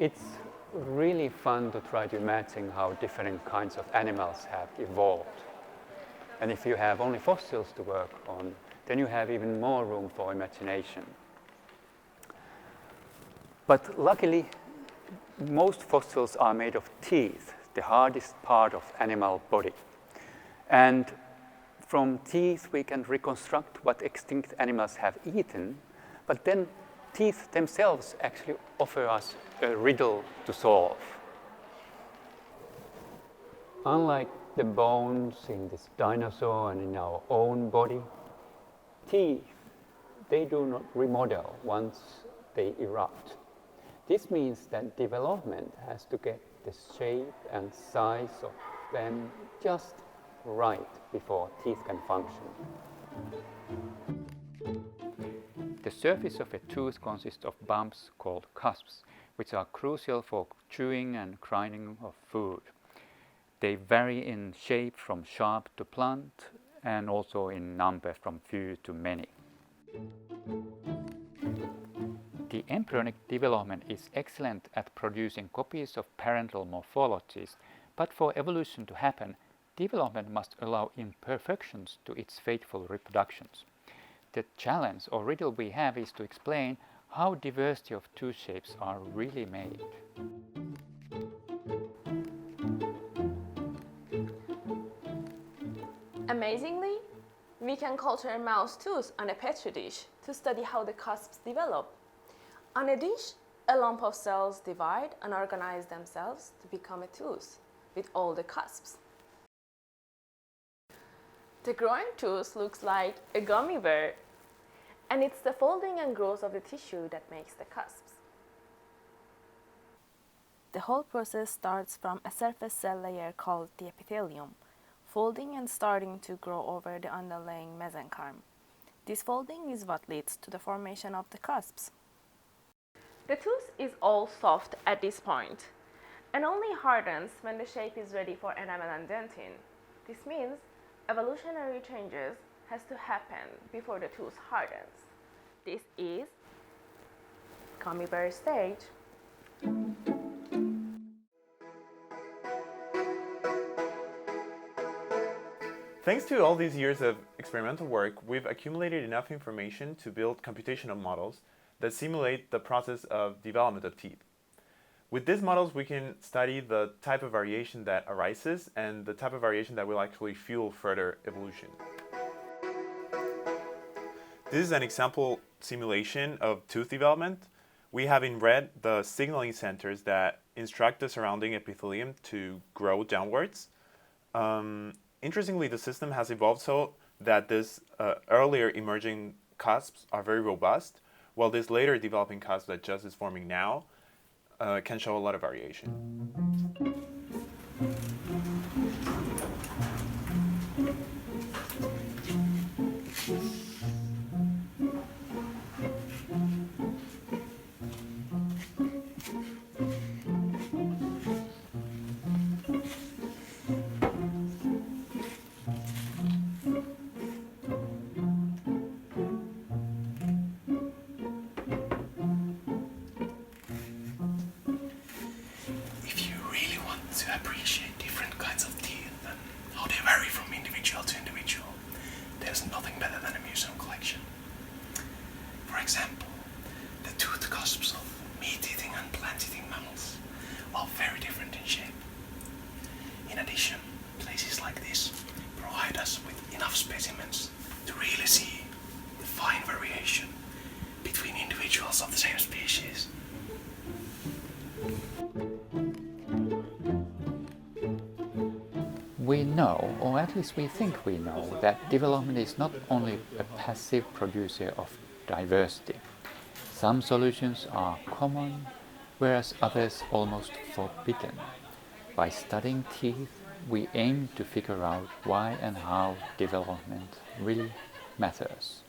it's really fun to try to imagine how different kinds of animals have evolved. And if you have only fossils to work on, then you have even more room for imagination. But luckily, most fossils are made of teeth, the hardest part of animal body. And from teeth, we can reconstruct what extinct animals have eaten, but then teeth themselves actually offer us a riddle to solve. Unlike the bones in this dinosaur and in our own body, teeth, they do not remodel once they erupt. This means that development has to get the shape and size of them just right before teeth can function. The surface of a tooth consists of bumps called cusps, which are crucial for chewing and grinding of food. They vary in shape from sharp to blunt, and also in number from few to many. The embryonic development is excellent at producing copies of parental morphologies, but for evolution to happen, development must allow imperfections to its fateful reproductions. The challenge or riddle we have is to explain how diversity of tooth shapes are really made. Amazingly, we can culture a mouse tooth on a petri dish to study how the cusps develop. On a dish, a lump of cells divide and organize themselves to become a tooth with all the cusps. The growing tooth looks like a gummy bear, and it's the folding and growth of the tissue that makes the cusps. The whole process starts from a surface cell layer called the epithelium, folding and starting to grow over the underlying mesenchyme. This folding is what leads to the formation of the cusps. The tooth is all soft at this point, and only hardens when the shape is ready for enamel and dentin. This means evolutionary changes has to happen before the tooth hardens. This is gummy bear stage. Thanks to all these years of experimental work, we've accumulated enough information to build computational models that simulate the process of development of teeth. With these models, we can study the type of variation that arises and the type of variation that will actually fuel further evolution. This is an example simulation of tooth development. We have in red the signaling centers that instruct the surrounding epithelium to grow downwards. Interestingly, the system has evolved so that these earlier emerging cusps are very robust, while this later developing cusp that just is forming now can show a lot of variation. To appreciate different kinds of teeth and how they vary from individual to individual, there's nothing better than a museum collection. For example, the tooth cusps of meat-eating and plant-eating mammals are very different in shape. In addition, places like this provide us with enough specimens to really see the fine variation between individuals of the same species. We know, or at least we think we know, that development is not only a passive producer of diversity. Some solutions are common, whereas others almost forbidden. By studying teeth, we aim to figure out why and how development really matters.